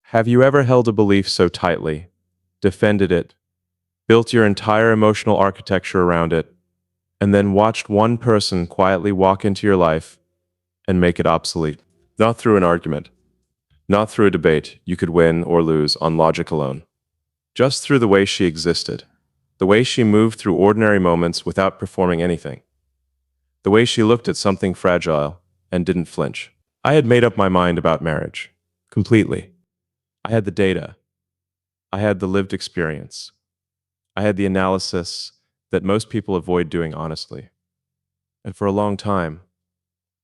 Have you ever held a belief so tightly, defended it, built your entire emotional architecture around it, and then watched one person quietly walk into your life and make it obsolete? Not through an argument, not through a debate you could win or lose on logic alone, just through the way she existed, the way she moved through ordinary moments without performing anything, the way she looked at something fragile and didn't flinch. I had made up my mind about marriage, completely. I had the data. I had the lived experience. I had the analysis that most people avoid doing honestly. And for a long time,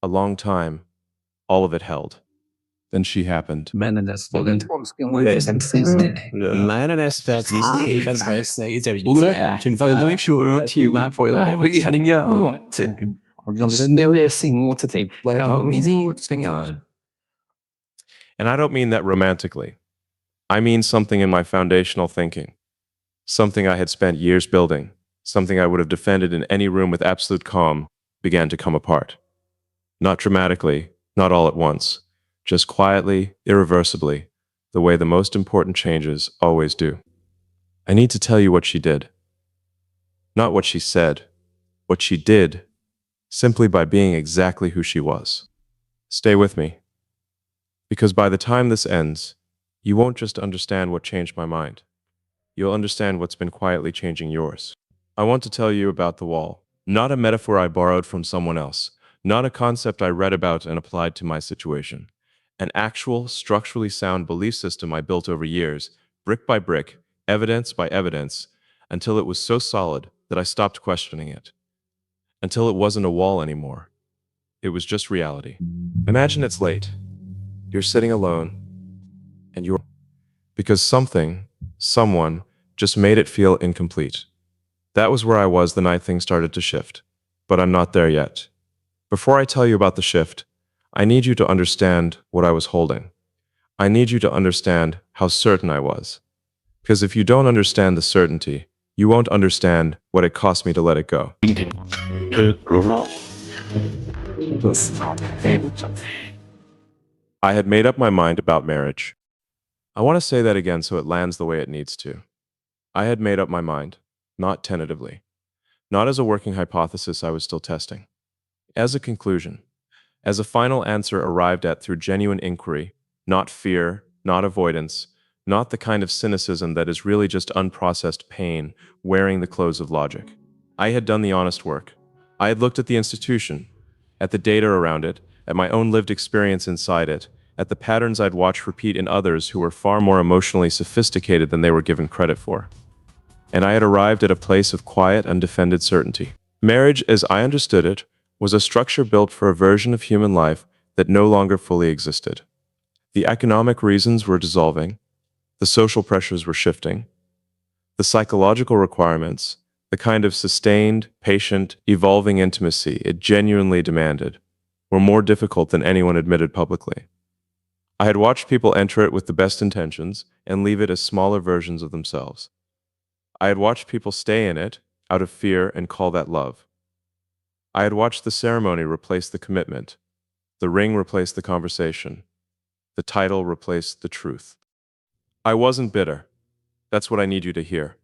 all of it held. Then she happened. And I don't mean that romantically. I mean something in my foundational thinking, something I had spent years building, something I would have defended in any room with absolute calm, began to come apart. Not dramatically, not all at once, just quietly, irreversibly, the way the most important changes always do. I need to tell you what she did. Not what she said, what she did, simply by being exactly who she was. Stay with me, because by the time this ends, you won't just understand what changed my mind. You'll understand what's been quietly changing yours. I want to tell you about the wall, not a metaphor I borrowed from someone else, not a concept I read about and applied to my situation. An actual, structurally sound belief system I built over years, brick by brick, evidence by evidence, until it was so solid that I stopped questioning it. Until it wasn't a wall anymore. It was just reality. Imagine it's late. You're sitting alone, and you're... because someone, just made it feel incomplete. That was where I was the night things started to shift. But I'm not there yet. Before I tell you about the shift, I need you to understand what I was holding. I need you to understand how certain I was. Because if you don't understand the certainty, you won't understand what it cost me to let it go. I had made up my mind about marriage. I want to say that again so it lands the way it needs to. I had made up my mind, not tentatively, not as a working hypothesis I was still testing, as a conclusion, as a final answer arrived at through genuine inquiry, not fear, not avoidance, not the kind of cynicism that is really just unprocessed pain wearing the clothes of logic. I had done the honest work. I had looked at the institution, at the data around it, at my own lived experience inside it, at the patterns I'd watched repeat in others who were far more emotionally sophisticated than they were given credit for. And I had arrived at a place of quiet, undefended certainty. Marriage, as I understood it, was a structure built for a version of human life that no longer fully existed. The economic reasons were dissolving, the social pressures were shifting, the psychological requirements, the kind of sustained, patient, evolving intimacy it genuinely demanded, were more difficult than anyone admitted publicly. I had watched people enter it with the best intentions and leave it as smaller versions of themselves. I had watched people stay in it out of fear and call that love. I had watched the ceremony replace the commitment, the ring replace the conversation, the title replace the truth. I wasn't bitter. That's what I need you to hear.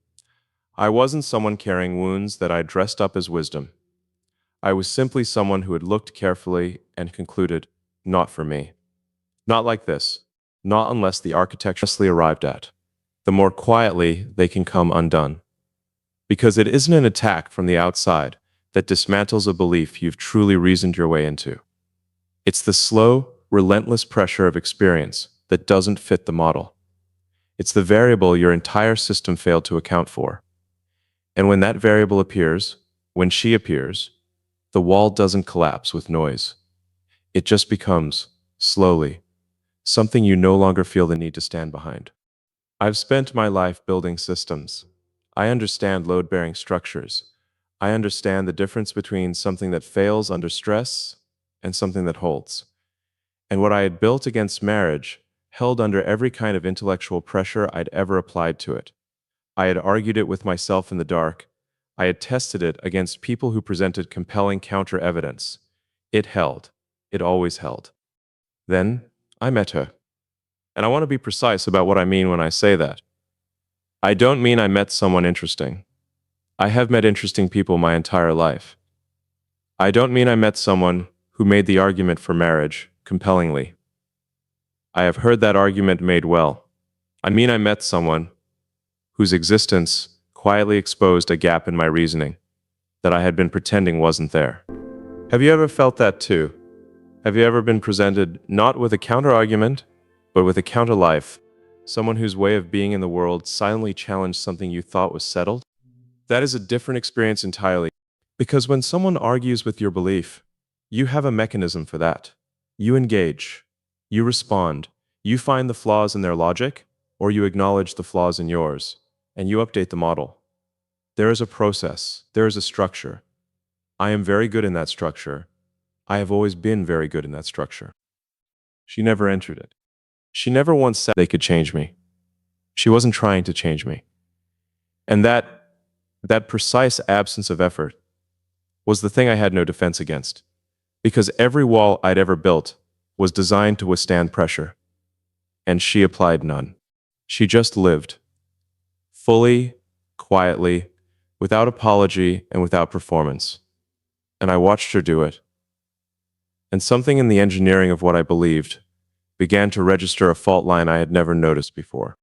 I wasn't someone carrying wounds that I dressed up as wisdom. I was simply someone who had looked carefully and concluded, not for me. Not like this, not unless the architecturally arrived at. The more quietly they can come undone. Because it isn't an attack from the outside that dismantles a belief you've truly reasoned your way into. It's the slow, relentless pressure of experience that doesn't fit the model. It's the variable your entire system failed to account for. And when that variable appears, when she appears, the wall doesn't collapse with noise. It just becomes, slowly, something you no longer feel the need to stand behind. I've spent my life building systems. I understand load-bearing structures. I understand the difference between something that fails under stress and something that holds. And what I had built against marriage held under every kind of intellectual pressure I'd ever applied to it. I had argued it with myself in the dark. I had tested it against people who presented compelling counter-evidence. It held. It always held. Then I met her. And I want to be precise about what I mean when I say that. I don't mean I met someone interesting. I have met interesting people my entire life. I don't mean I met someone who made the argument for marriage compellingly. I have heard that argument made well. I mean I met someone whose existence quietly exposed a gap in my reasoning that I had been pretending wasn't there. Have you ever felt that too? Have you ever been presented not with a counter-argument, but with a counter-life? Someone whose way of being in the world silently challenged something you thought was settled? That is a different experience entirely. Because when someone argues with your belief, you have a mechanism for that. You engage. You respond. You find the flaws in their logic, or you acknowledge the flaws in yours, and you update the model. There is a process. There is a structure. I am very good in that structure. I have always been very good in that structure. She never entered it. She never once said they could change me. She wasn't trying to change me. And that precise absence of effort was the thing I had no defense against, because every wall I'd ever built was designed to withstand pressure, and she applied none. She just lived, fully, quietly, without apology and without performance. And I watched her do it. And something in the engineering of what I believed began to register a fault line I had never noticed before.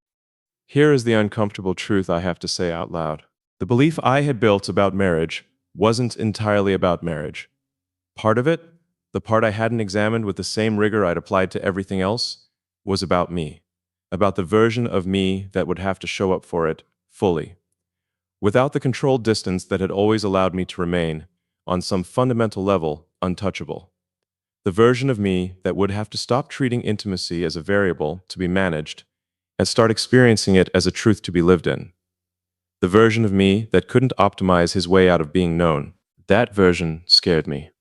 Here is the uncomfortable truth I have to say out loud. The belief I had built about marriage wasn't entirely about marriage. Part of it, the part I hadn't examined with the same rigor I'd applied to everything else, was about me, about the version of me that would have to show up for it fully, without the controlled distance that had always allowed me to remain, on some fundamental level, untouchable. The version of me that would have to stop treating intimacy as a variable to be managed and start experiencing it as a truth to be lived in. The version of me that couldn't optimize his way out of being known. That version scared me.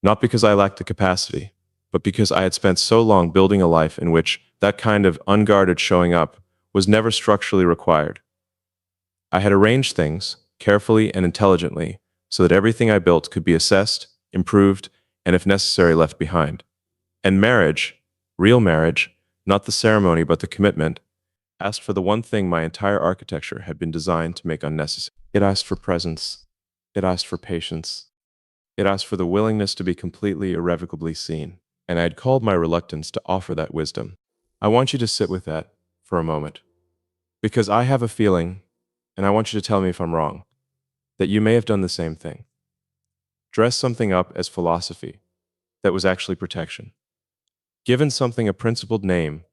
Not because I lacked the capacity, but because I had spent so long building a life in which that kind of unguarded showing up was never structurally required. I had arranged things, carefully and intelligently, so that everything I built could be assessed, improved, and if necessary left behind. And marriage, real marriage, not the ceremony but the commitment, asked for the one thing my entire architecture had been designed to make unnecessary. It asked for presence. It asked for patience. It asked for the willingness to be completely irrevocably seen. And I had called my reluctance to offer that wisdom. I want you to sit with that for a moment. Because I have a feeling, and I want you to tell me if I'm wrong, that you may have done the same thing. Dress something up as philosophy that was actually protection. Given something a principled name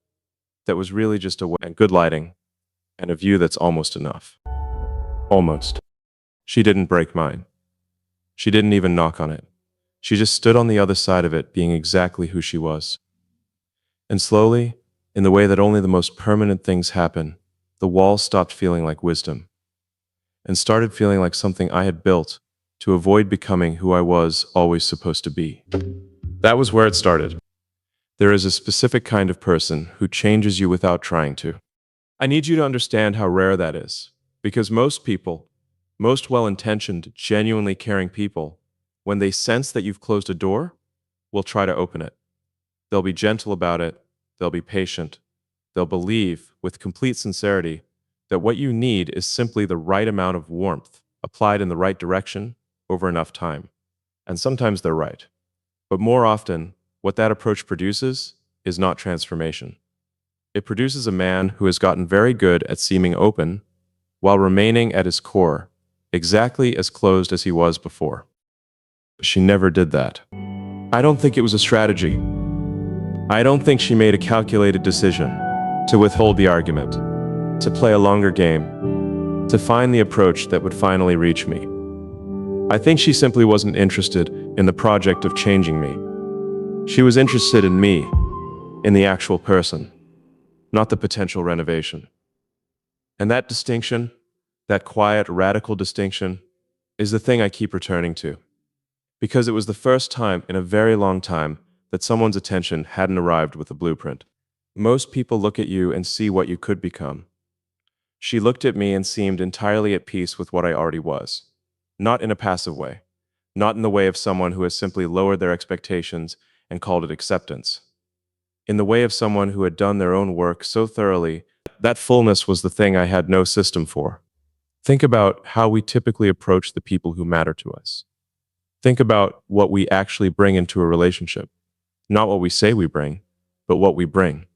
that was really just a way and good lighting and a view that's almost enough. Almost. She didn't break mine. She didn't even knock on it. She just stood on the other side of it, being exactly who she was. And slowly, in the way that only the most permanent things happen, the wall stopped feeling like wisdom and started feeling like something I had built to avoid becoming who I was always supposed to be. That was where it started. There is a specific kind of person who changes you without trying to. I need you to understand how rare that is, because most people, most well-intentioned, genuinely caring people, when they sense that you've closed a door, will try to open it. They'll be gentle about it, they'll be patient, they'll believe, with complete sincerity, that what you need is simply the right amount of warmth, applied in the right direction, over enough time. And sometimes they're right. But more often, what that approach produces is not transformation. It produces a man who has gotten very good at seeming open, while remaining at his core, exactly as closed as he was before. But she never did that. I don't think it was a strategy. I don't think she made a calculated decision to withhold the argument, to play a longer game, to find the approach that would finally reach me. I think she simply wasn't interested in the project of changing me. She was interested in me, in the actual person, not the potential renovation. And that distinction, that quiet, radical distinction, is the thing I keep returning to. Because it was the first time in a very long time that someone's attention hadn't arrived with a blueprint. Most people look at you and see what you could become. She looked at me and seemed entirely at peace with what I already was. Not in a passive way. Not in the way of someone who has simply lowered their expectations and called it acceptance. in the way of someone who had done their own work so thoroughly. That fullness was the thing I had no system for. Think about how we typically approach the people who matter to us. Think about what we actually bring into a relationship. Not what we say we bring, but what we bring.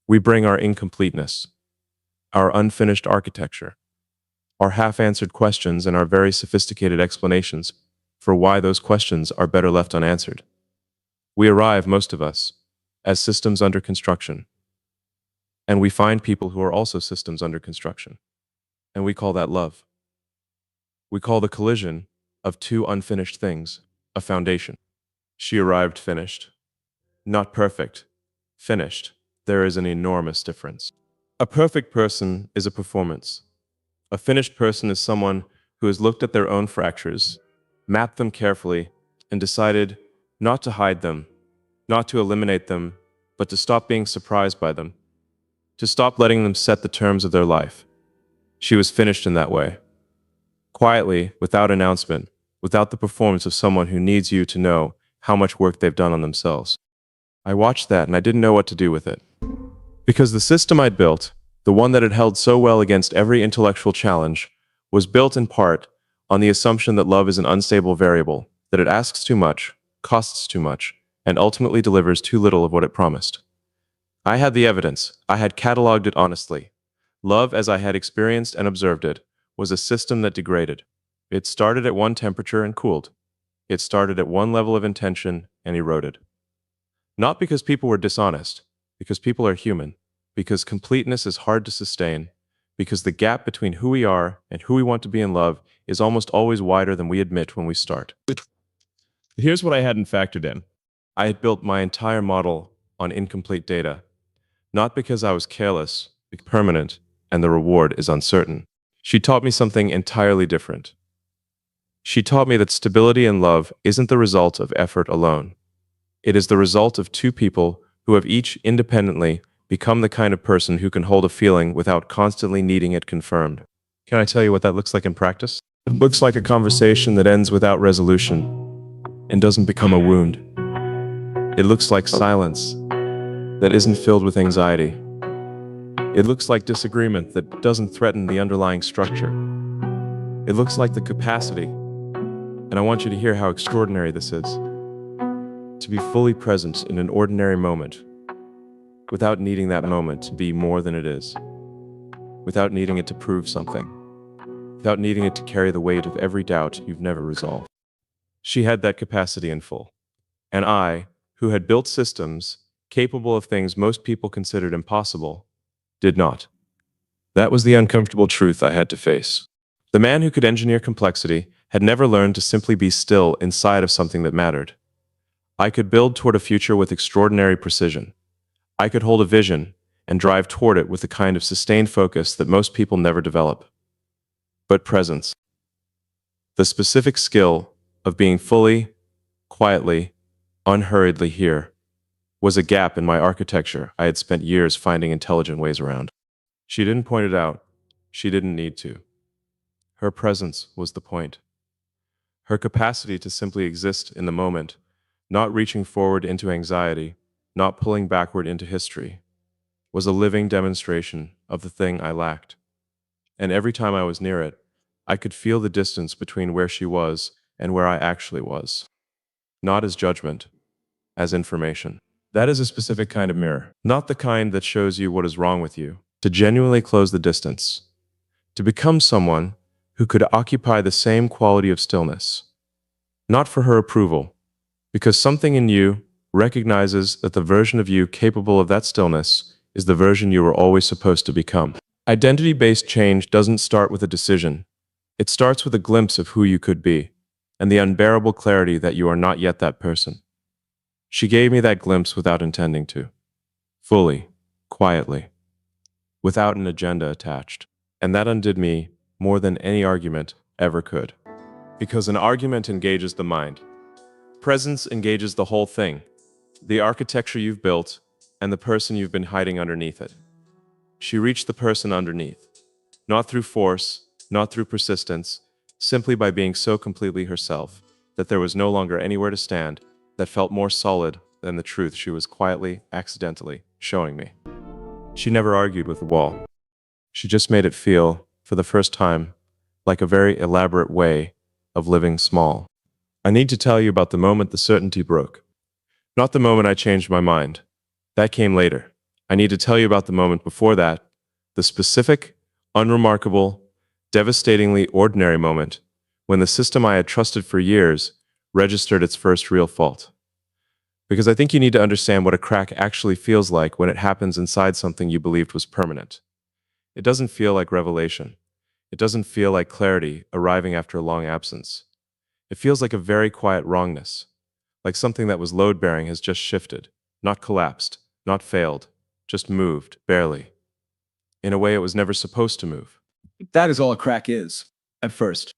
We bring our incompleteness, our unfinished architecture, our half-answered questions, and our very sophisticated explanations for why those questions are better left unanswered. We arrive, most of us, as systems under construction. And we find people who are also systems under construction. And we call that love. We call the collision of two unfinished things a foundation. She arrived finished. Not perfect. Finished. There is an enormous difference. A perfect person is a performance. A finished person is someone who has looked at their own fractures, mapped them carefully, and decided not to hide them, not to eliminate them, but to stop being surprised by them, to stop letting them set the terms of their life. She was finished in that way. Quietly, without announcement, without the performance of someone who needs you to know how much work they've done on themselves. I watched that and I didn't know what to do with it. Because the system I'd built, the one that had held so well against every intellectual challenge, was built in part on the assumption that love is an unstable variable, that it asks too much, costs too much, and ultimately delivers too little of what it promised. I had the evidence. I had cataloged it honestly. Love, as I had experienced and observed it, was a system that degraded. It started at one temperature and cooled. It started at one level of intention and eroded. Not because people were dishonest, because people are human, because completeness is hard to sustain, because the gap between who we are and who we want to be in love is almost always wider than we admit when we start. Here's what I hadn't factored in. I had built my entire model on incomplete data, not because I was careless, but permanent, and the reward is uncertain. She taught me something entirely different. She taught me that stability in love isn't the result of effort alone. It is the result of two people who have each independently become the kind of person who can hold a feeling without constantly needing it confirmed. Can I tell you what that looks like in practice? It looks like a conversation that ends without resolution and doesn't become a wound. It looks like silence that isn't filled with anxiety. It looks like disagreement that doesn't threaten the underlying structure. It looks like the capacity, and I want you to hear how extraordinary this is, to be fully present in an ordinary moment, without needing that moment to be more than it is, without needing it to prove something, without needing it to carry the weight of every doubt you've never resolved. She had that capacity in full. And I, who had built systems capable of things most people considered impossible, did not. That was the uncomfortable truth I had to face. The man who could engineer complexity had never learned to simply be still inside of something that mattered. I could build toward a future with extraordinary precision. I could hold a vision and drive toward it with the kind of sustained focus that most people never develop. But presence, the specific skill of being fully, quietly, unhurriedly here, was a gap in my architecture I had spent years finding intelligent ways around. She didn't point it out. She didn't need to. Her presence was the point. Her capacity to simply exist in the moment, not reaching forward into anxiety, not pulling backward into history, was a living demonstration of the thing I lacked. And every time I was near it, I could feel the distance between where she was and where I actually was. Not as judgment, as information. That is a specific kind of mirror, not the kind that shows you what is wrong with you. To genuinely close the distance, to become someone who could occupy the same quality of stillness, not for her approval, because something in you recognizes that the version of you capable of that stillness is the version you were always supposed to become. Identity-based change doesn't start with a decision. It starts with a glimpse of who you could be, and the unbearable clarity that you are not yet that person. She gave me that glimpse without intending to. Fully, quietly, without an agenda attached. And that undid me more than any argument ever could. Because an argument engages the mind. Presence engages the whole thing. The architecture you've built, and the person you've been hiding underneath it. She reached the person underneath. Not through force, not through persistence, simply by being so completely herself, that there was no longer anywhere to stand that felt more solid than the truth she was quietly, accidentally showing me. She never argued with the wall. She just made it feel, for the first time, like a very elaborate way of living small. I need to tell you about the moment the certainty broke. Not the moment I changed my mind. That came later. I need to tell you about the moment before that, the specific, unremarkable, devastatingly ordinary moment when the system I had trusted for years registered its first real fault. Because I think you need to understand what a crack actually feels like when it happens inside something you believed was permanent. It doesn't feel like revelation. It doesn't feel like clarity arriving after a long absence. It feels like a very quiet wrongness, like something that was load-bearing has just shifted, not collapsed, not failed, just moved, barely, in a way it was never supposed to move. That is all a crack is, at first.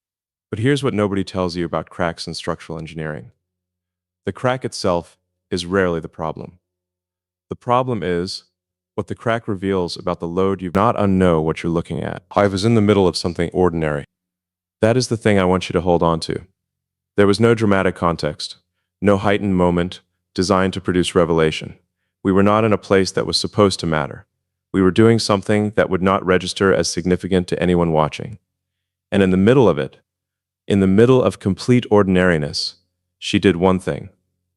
But here's what nobody tells you about cracks in structural engineering. The crack itself is rarely the problem. The problem is what the crack reveals about the load you not unknow what you're looking at. I was in the middle of something ordinary. That is the thing I want you to hold on to. There was no dramatic context, no heightened moment designed to produce revelation. We were not in a place that was supposed to matter. We were doing something that would not register as significant to anyone watching. And in the middle of it, in the middle of complete ordinariness, she did one thing,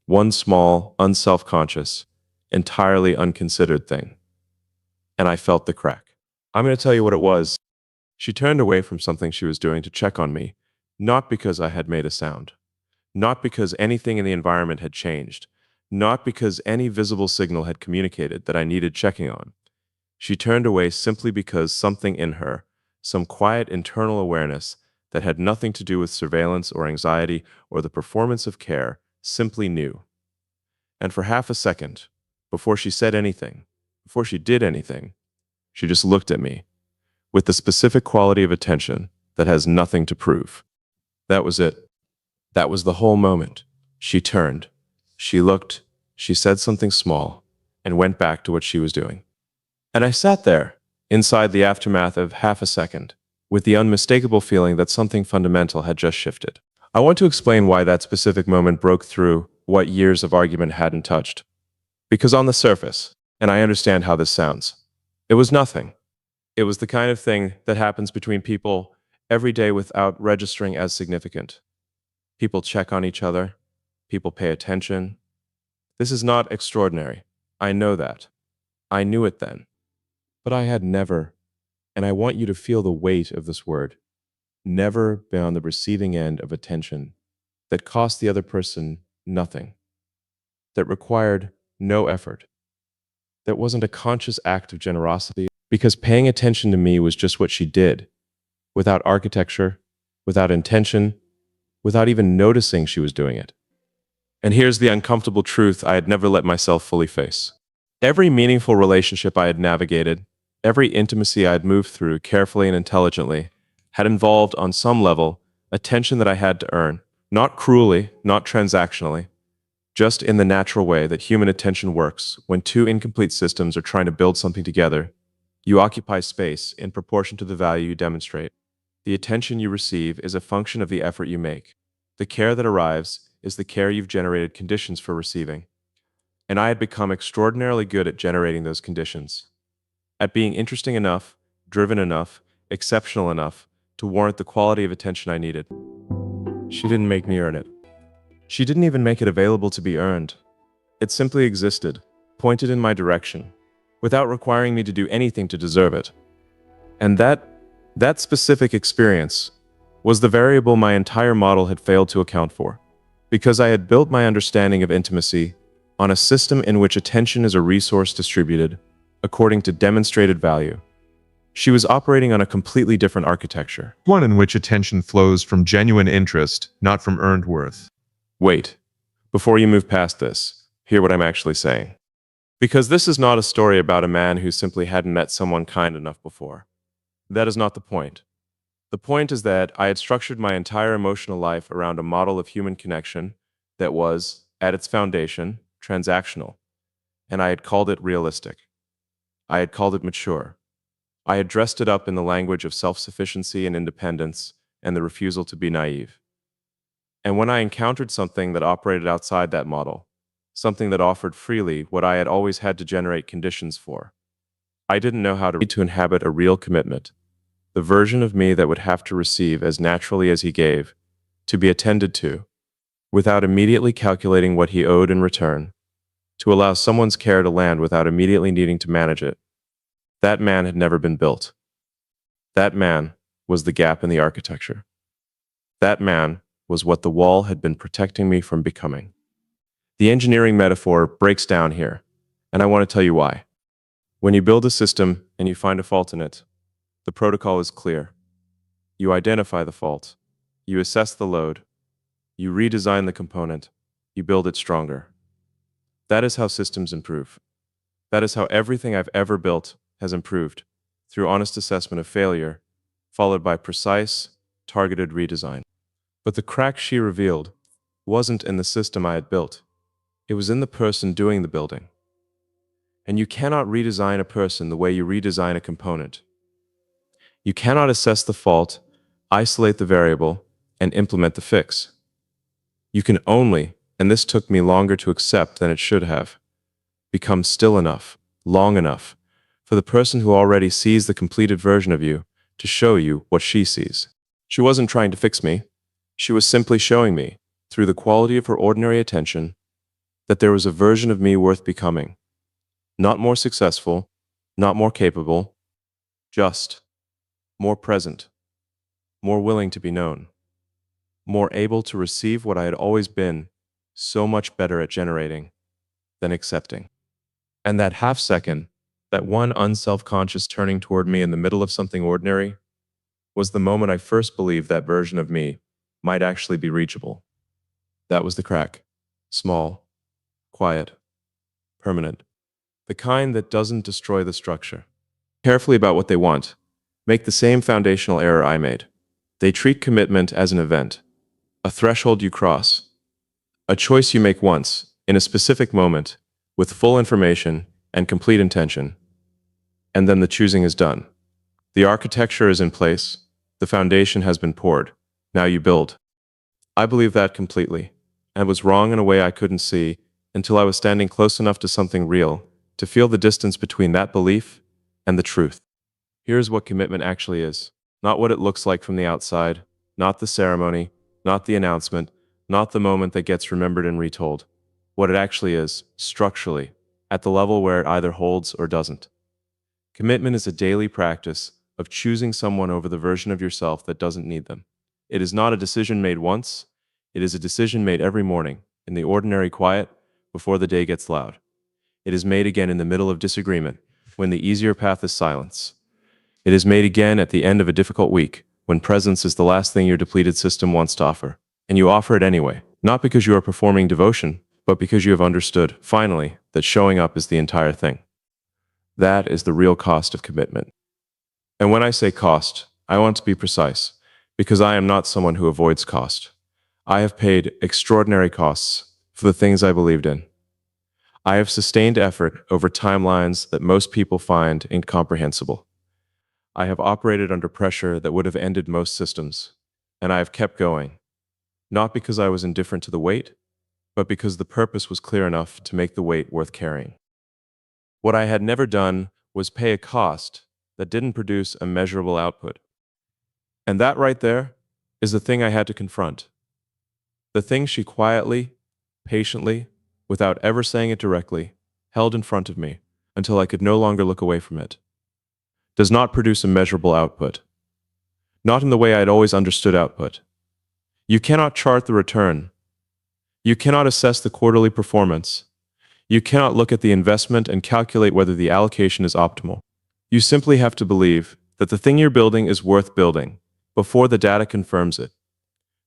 one small, unself-conscious, entirely unconsidered thing. And I felt the crack. I'm going to tell you what it was. She turned away from something she was doing to check on me, not because I had made a sound, not because anything in the environment had changed, not because any visible signal had communicated that I needed checking on. She turned away simply because something in her, some quiet internal awareness that had nothing to do with surveillance or anxiety or the performance of care, simply knew. And for half a second, before she said anything, before she did anything, she just looked at me with the specific quality of attention that has nothing to prove. That was it. That was the whole moment. She turned, she looked, she said something small, and went back to what she was doing. And I sat there, inside the aftermath of half a second, with the unmistakable feeling that something fundamental had just shifted. I want to explain why that specific moment broke through what years of argument hadn't touched. Because on the surface, and I understand how this sounds, it was nothing. It was the kind of thing that happens between people every day without registering as significant. People check on each other. People pay attention. This is not extraordinary. I know that. I knew it then. But I had never, and I want you to feel the weight of this word, never been on the receiving end of attention that cost the other person nothing, that required no effort, that wasn't a conscious act of generosity, because paying attention to me was just what she did, without architecture, without intention, without even noticing she was doing it. And here's the uncomfortable truth I had never let myself fully face. Every meaningful relationship I had navigated, every intimacy I had moved through carefully and intelligently, had involved, on some level, attention that I had to earn, not cruelly, not transactionally, just in the natural way that human attention works when two incomplete systems are trying to build something together. You occupy space in proportion to the value you demonstrate. The attention you receive is a function of the effort you make. The care that arrives is the care you've generated conditions for receiving. And I had become extraordinarily good at generating those conditions, at being interesting enough, driven enough, exceptional enough to warrant the quality of attention I needed. She didn't make me earn it. She didn't even make it available to be earned. It simply existed, pointed in my direction, without requiring me to do anything to deserve it. And that specific experience was the variable my entire model had failed to account for, because I had built my understanding of intimacy on a system in which attention is a resource distributed according to demonstrated value. She was operating on a completely different architecture. One in which attention flows from genuine interest, not from earned worth. Wait, before you move past this, hear what I'm actually saying. Because this is not a story about a man who simply hadn't met someone kind enough before. That is not the point. The point is that I had structured my entire emotional life around a model of human connection that was, at its foundation, transactional, and I had called it realistic. I had called it mature. I had dressed it up in the language of self-sufficiency and independence and the refusal to be naive. And when I encountered something that operated outside that model, something that offered freely what I had always had to generate conditions for. I didn't know how to inhabit a real commitment, the version of me that would have to receive as naturally as he gave, to be attended to, without immediately calculating what he owed in return, to allow someone's care to land without immediately needing to manage it. That man had never been built. That man was the gap in the architecture. That man was what the wall had been protecting me from becoming. The engineering metaphor breaks down here, and I want to tell you why. When you build a system and you find a fault in it, the protocol is clear. You identify the fault, you assess the load, you redesign the component, you build it stronger. That is how systems improve. That is how everything I've ever built has improved, through honest assessment of failure, followed by precise, targeted redesign. But the crack she revealed wasn't in the system I had built. It was in the person doing the building. And you cannot redesign a person the way you redesign a component. You cannot assess the fault, isolate the variable, and implement the fix. You can only, and this took me longer to accept than it should have, become still enough, long enough, for the person who already sees the completed version of you to show you what she sees. She wasn't trying to fix me. She was simply showing me, through the quality of her ordinary attention, that there was a version of me worth becoming. Not more successful, not more capable, just more present, more willing to be known, more able to receive what I had always been so much better at generating than accepting. And that half second, that one unself-conscious turning toward me in the middle of something ordinary, was the moment I first believed that version of me might actually be reachable. That was the crack. Small, quiet, permanent. The kind that doesn't destroy the structure. Carefully about what they want, make the same foundational error I made. They treat commitment as an event, a threshold you cross, a choice you make once, in a specific moment, with full information and complete intention, and then the choosing is done. The architecture is in place, the foundation has been poured, now you build. I believe that completely, and was wrong in a way I couldn't see until I was standing close enough to something real to feel the distance between that belief and the truth. Here's what commitment actually is. Not what it looks like from the outside, not the ceremony, not the announcement, not the moment that gets remembered and retold. What it actually is, structurally, at the level where it either holds or doesn't. Commitment is a daily practice of choosing someone over the version of yourself that doesn't need them. It is not a decision made once, it is a decision made every morning, in the ordinary quiet, before the day gets loud. It is made again in the middle of disagreement, when the easier path is silence. It is made again at the end of a difficult week, when presence is the last thing your depleted system wants to offer. And you offer it anyway, not because you are performing devotion, but because you have understood, finally, that showing up is the entire thing. That is the real cost of commitment. And when I say cost, I want to be precise, because I am not someone who avoids cost. I have paid extraordinary costs for the things I believed in. I have sustained effort over timelines that most people find incomprehensible. I have operated under pressure that would have ended most systems, and I have kept going, not because I was indifferent to the weight, but because the purpose was clear enough to make the weight worth carrying. What I had never done was pay a cost that didn't produce a measurable output. And that right there is the thing I had to confront. The thing she quietly, patiently, without ever saying it directly, held in front of me until I could no longer look away from it. Does not produce a measurable output. Not in the way I had always understood output. You cannot chart the return. You cannot assess the quarterly performance. You cannot look at the investment and calculate whether the allocation is optimal. You simply have to believe that the thing you're building is worth building before the data confirms it,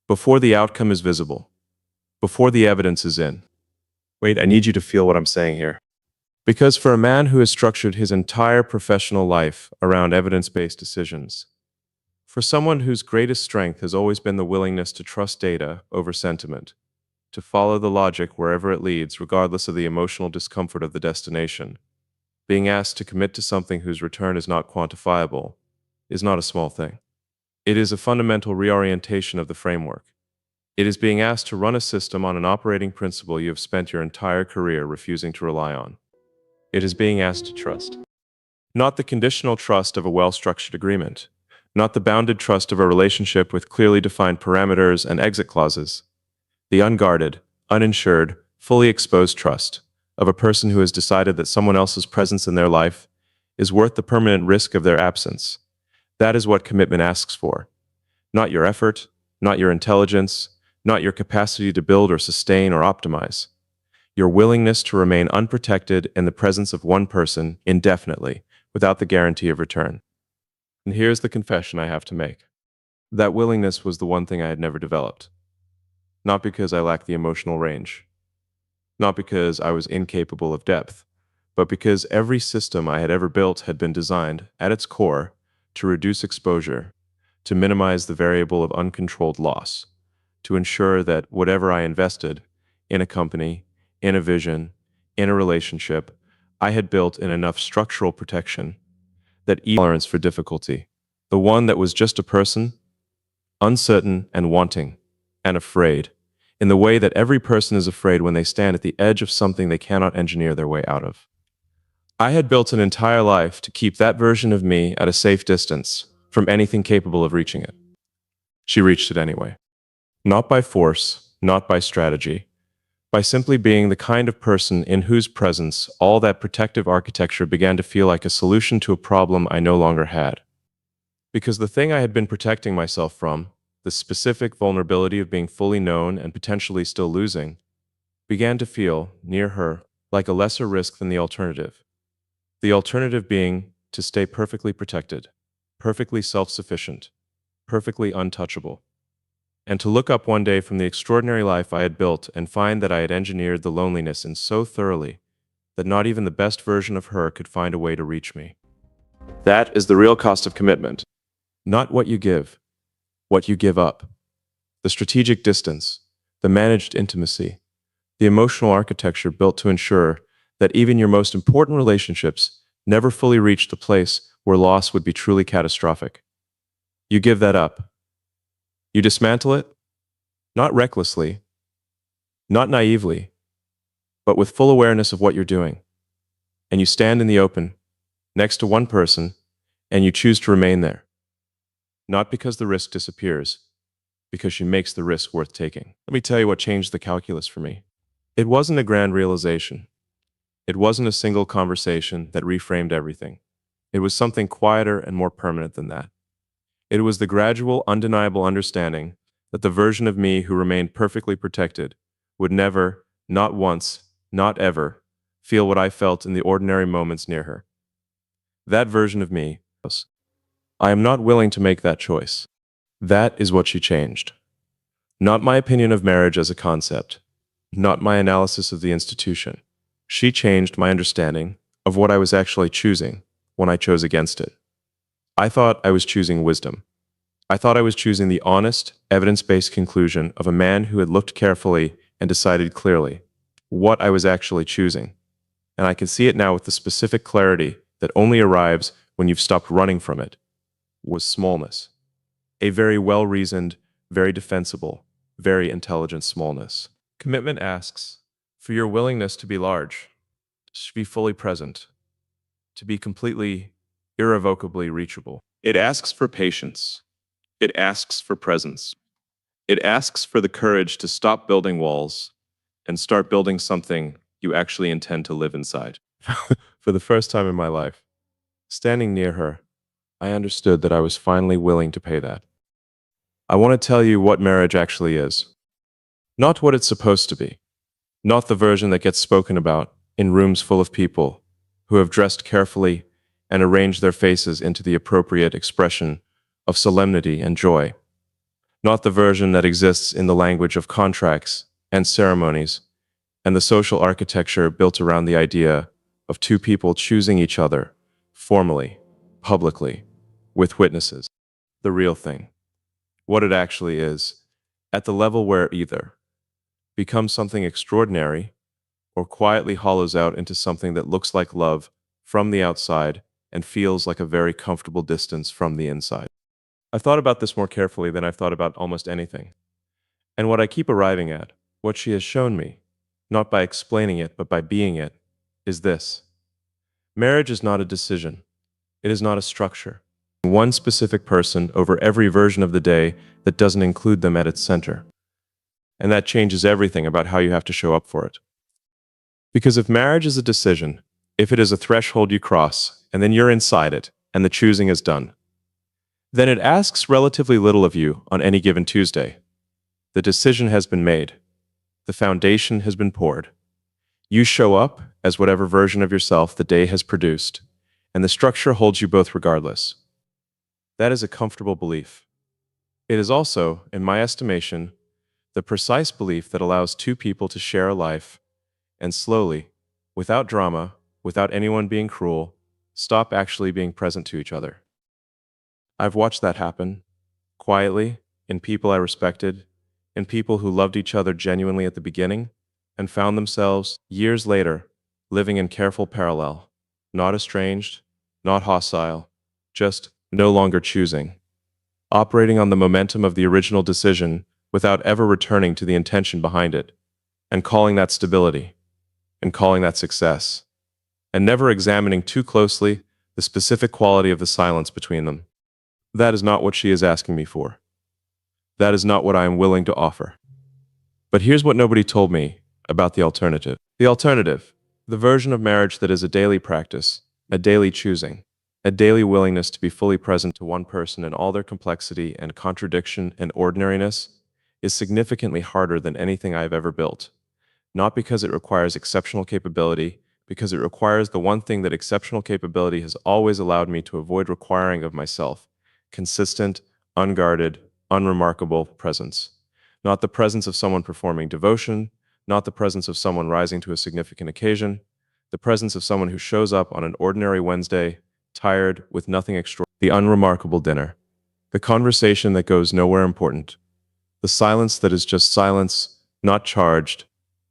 before the outcome is visible, before the evidence is in. Wait, I need you to feel what I'm saying here. Because for a man who has structured his entire professional life around evidence-based decisions, for someone whose greatest strength has always been the willingness to trust data over sentiment, to follow the logic wherever it leads, regardless of the emotional discomfort of the destination, being asked to commit to something whose return is not quantifiable is not a small thing. It is a fundamental reorientation of the framework. It is being asked to run a system on an operating principle you have spent your entire career refusing to rely on. It is being asked to trust. Not the conditional trust of a well-structured agreement, not the bounded trust of a relationship with clearly defined parameters and exit clauses. The unguarded, uninsured, fully exposed trust of a person who has decided that someone else's presence in their life is worth the permanent risk of their absence. That is what commitment asks for. Not your effort, not your intelligence, not your capacity to build or sustain or optimize. Your willingness to remain unprotected in the presence of one person indefinitely, without the guarantee of return. And here's the confession I have to make. That willingness was the one thing I had never developed. Not because I lacked the emotional range. Not because I was incapable of depth, but because every system I had ever built had been designed, at its core, to reduce exposure, to minimize the variable of uncontrolled loss, to ensure that whatever I invested in a company, in a vision, in a relationship, I had built in enough structural protection that tolerance for difficulty, the one that was just a person, uncertain and wanting, and afraid, in the way that every person is afraid when they stand at the edge of something they cannot engineer their way out of. I had built an entire life to keep that version of me at a safe distance from anything capable of reaching it. She reached it anyway. Not by force, not by strategy, by simply being the kind of person in whose presence all that protective architecture began to feel like a solution to a problem I no longer had. Because the thing I had been protecting myself from, the specific vulnerability of being fully known and potentially still losing, began to feel, near her, like a lesser risk than the alternative. The alternative being to stay perfectly protected, perfectly self-sufficient, perfectly untouchable. And to look up one day from the extraordinary life I had built and find that I had engineered the loneliness in so thoroughly that not even the best version of her could find a way to reach me. That is the real cost of commitment. Not what you give up. The strategic distance, the managed intimacy, the emotional architecture built to ensure that even your most important relationships never fully reach the place where loss would be truly catastrophic. You give that up. You dismantle it, not recklessly, not naively, but with full awareness of what you're doing. And you stand in the open, next to one person, and you choose to remain there. Not because the risk disappears, because she makes the risk worth taking. Let me tell you what changed the calculus for me. It wasn't a grand realization. It wasn't a single conversation that reframed everything. It was something quieter and more permanent than that. It was the gradual, undeniable understanding that the version of me who remained perfectly protected would never, not once, not ever, feel what I felt in the ordinary moments near her. That version of me, I am not willing to make that choice. That is what she changed. Not my opinion of marriage as a concept, not my analysis of the institution. She changed my understanding of what I was actually choosing when I chose against it. I thought I was choosing wisdom. I thought I was choosing the honest, evidence-based conclusion of a man who had looked carefully and decided clearly what I was actually choosing. And I can see it now with the specific clarity that only arrives when you've stopped running from it, was smallness. A very well-reasoned, very defensible, very intelligent smallness. Commitment asks for your willingness to be large, to be fully present, to be completely, irrevocably reachable. It asks for patience. It asks for presence. It asks for the courage to stop building walls and start building something you actually intend to live inside. For the first time in my life, standing near her, I understood that I was finally willing to pay that. I want to tell you what marriage actually is. Not what it's supposed to be. Not the version that gets spoken about in rooms full of people who have dressed carefully and arranged their faces into the appropriate expression of solemnity and joy. Not the version that exists in the language of contracts and ceremonies and the social architecture built around the idea of two people choosing each other formally, publicly, with witnesses. The real thing. What it actually is, at the level where it either becomes something extraordinary or quietly hollows out into something that looks like love from the outside and feels like a very comfortable distance from the inside. I've thought about this more carefully than I've thought about almost anything. And what I keep arriving at, what she has shown me, not by explaining it, but by being it, is this. Marriage is not a decision. It is not a structure. One specific person over every version of the day that doesn't include them at its center. And that changes everything about how you have to show up for it. Because if marriage is a decision, if it is a threshold you cross, and then you're inside it, and the choosing is done, then it asks relatively little of you on any given Tuesday. The decision has been made. The foundation has been poured. You show up as whatever version of yourself the day has produced, and the structure holds you both regardless. That is a comfortable belief. It is also, in my estimation, the precise belief that allows two people to share a life and slowly, without drama, without anyone being cruel, stop actually being present to each other. I've watched that happen, quietly, in people I respected, in people who loved each other genuinely at the beginning, and found themselves, years later, living in careful parallel, not estranged, not hostile, just no longer choosing, operating on the momentum of the original decision without ever returning to the intention behind it, and calling that stability, and calling that success, and never examining too closely the specific quality of the silence between them. That is not what she is asking me for. That is not what I am willing to offer. But here's what nobody told me about the alternative. The alternative, the version of marriage that is a daily practice, a daily choosing, a daily willingness to be fully present to one person in all their complexity and contradiction and ordinariness, is significantly harder than anything I have ever built. Not because it requires exceptional capability, because it requires the one thing that exceptional capability has always allowed me to avoid requiring of myself: consistent, unguarded, unremarkable presence. Not the presence of someone performing devotion, not the presence of someone rising to a significant occasion, the presence of someone who shows up on an ordinary Wednesday, tired, with nothing extraordinary. The unremarkable dinner, the conversation that goes nowhere important, the silence that is just silence, not charged,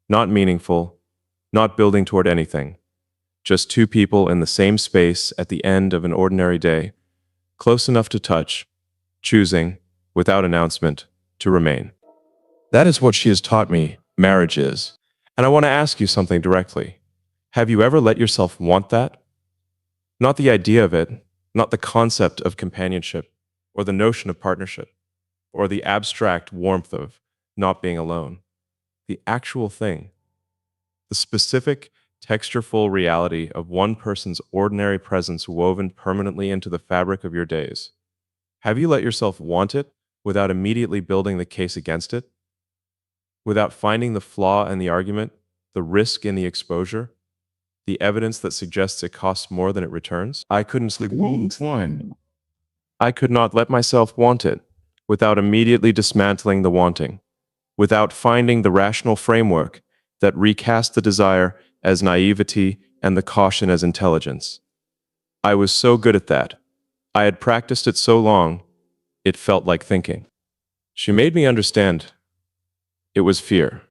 not meaningful, not building toward anything. Just two people in the same space at the end of an ordinary day, close enough to touch, choosing, without announcement, to remain. That is what she has taught me marriage is. And I want to ask you something directly. Have you ever let yourself want that? Not the idea of it, not the concept of companionship, or the notion of partnership, or the abstract warmth of not being alone. The actual thing. The specific, textureful reality of one person's ordinary presence woven permanently into the fabric of your days. Have you let yourself want it without immediately building the case against it? Without finding the flaw in the argument, the risk in the exposure, the evidence that suggests it costs more than it returns? I couldn't sleep. I could not let myself want it without immediately dismantling the wanting, without finding the rational framework that recast the desire as naivety and the caution as intelligence. I was so good at that. I had practiced it so long, it felt like thinking. She made me understand. It was fear.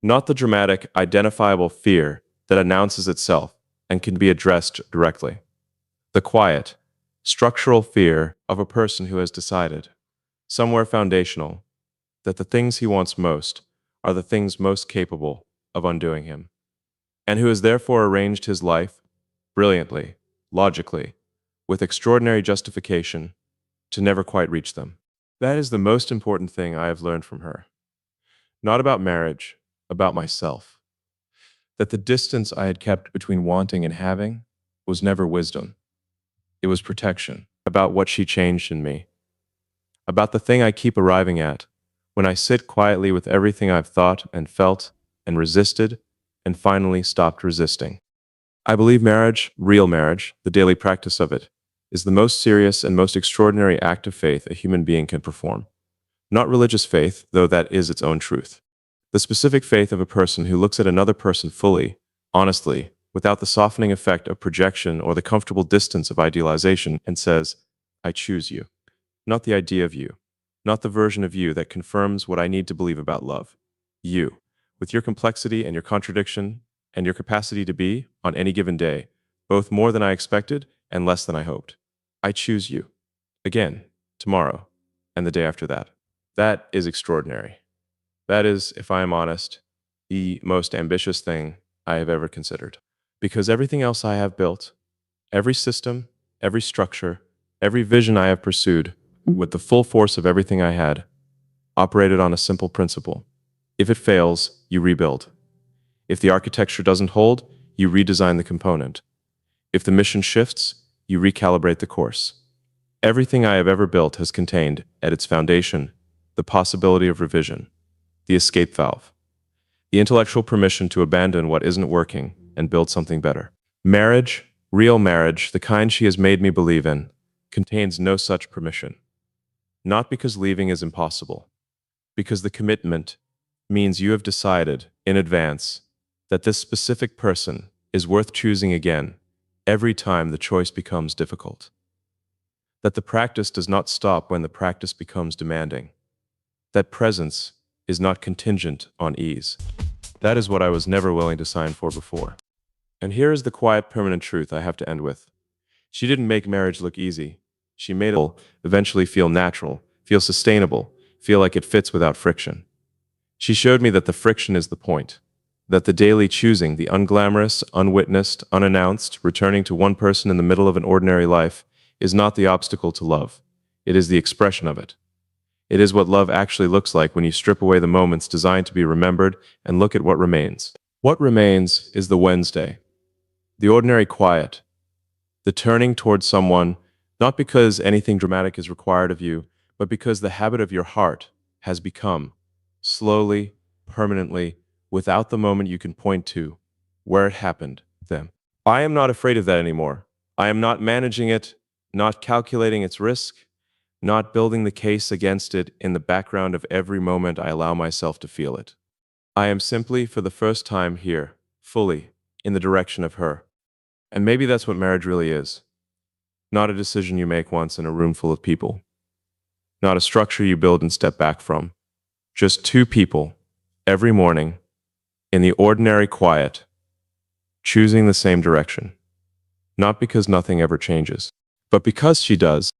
Not the dramatic, identifiable fear that announces itself and can be addressed directly. The quiet, structural fear of a person who has decided, somewhere foundational, that the things he wants most are the things most capable of undoing him, and who has therefore arranged his life brilliantly, logically, with extraordinary justification, to never quite reach them. That is the most important thing I have learned from her. Not about marriage, about myself. That the distance I had kept between wanting and having was never wisdom. It was protection. About what she changed in me. About the thing I keep arriving at when I sit quietly with everything I've thought and felt and resisted and finally stopped resisting. I believe marriage, real marriage, the daily practice of it, is the most serious and most extraordinary act of faith a human being can perform. Not religious faith, though that is its own truth. The specific faith of a person who looks at another person fully, honestly, without the softening effect of projection or the comfortable distance of idealization, and says, I choose you. Not the idea of you, not the version of you that confirms what I need to believe about love. You, with your complexity and your contradiction and your capacity to be, on any given day, both more than I expected and less than I hoped. I choose you. Again, tomorrow, and the day after that. That is extraordinary. That is, if I am honest, the most ambitious thing I have ever considered. Because everything else I have built, every system, every structure, every vision I have pursued, with the full force of everything I had, operated on a simple principle. If it fails, you rebuild. If the architecture doesn't hold, you redesign the component. If the mission shifts, you recalibrate the course. Everything I have ever built has contained, at its foundation, the possibility of revision, the escape valve, the intellectual permission to abandon what isn't working and build something better. Marriage, real marriage, the kind she has made me believe in, contains no such permission. Not because leaving is impossible, because the commitment means you have decided in advance that this specific person is worth choosing again every time the choice becomes difficult. That the practice does not stop when the practice becomes demanding. That presence is not contingent on ease. That is what I was never willing to sign for before. And here is the quiet, permanent truth I have to end with. She didn't make marriage look easy. She made it eventually feel natural, feel sustainable, feel like it fits without friction. She showed me that the friction is the point, that the daily choosing, the unglamorous, unwitnessed, unannounced, returning to one person in the middle of an ordinary life, is not the obstacle to love. It is the expression of it. It is what love actually looks like when you strip away the moments designed to be remembered and look at what remains. What remains is the Wednesday, the ordinary quiet, the turning towards someone, not because anything dramatic is required of you, but because the habit of your heart has become, slowly, permanently, without the moment you can point to, where it happened, them. I am not afraid of that anymore. I am not managing it, not calculating its risk, not building the case against it in the background of every moment I allow myself to feel it. I am simply, for the first time here, fully, in the direction of her. And maybe that's what marriage really is. Not a decision you make once in a room full of people. Not a structure you build and step back from. Just two people, every morning, in the ordinary quiet, choosing the same direction. Not because nothing ever changes, but because she does.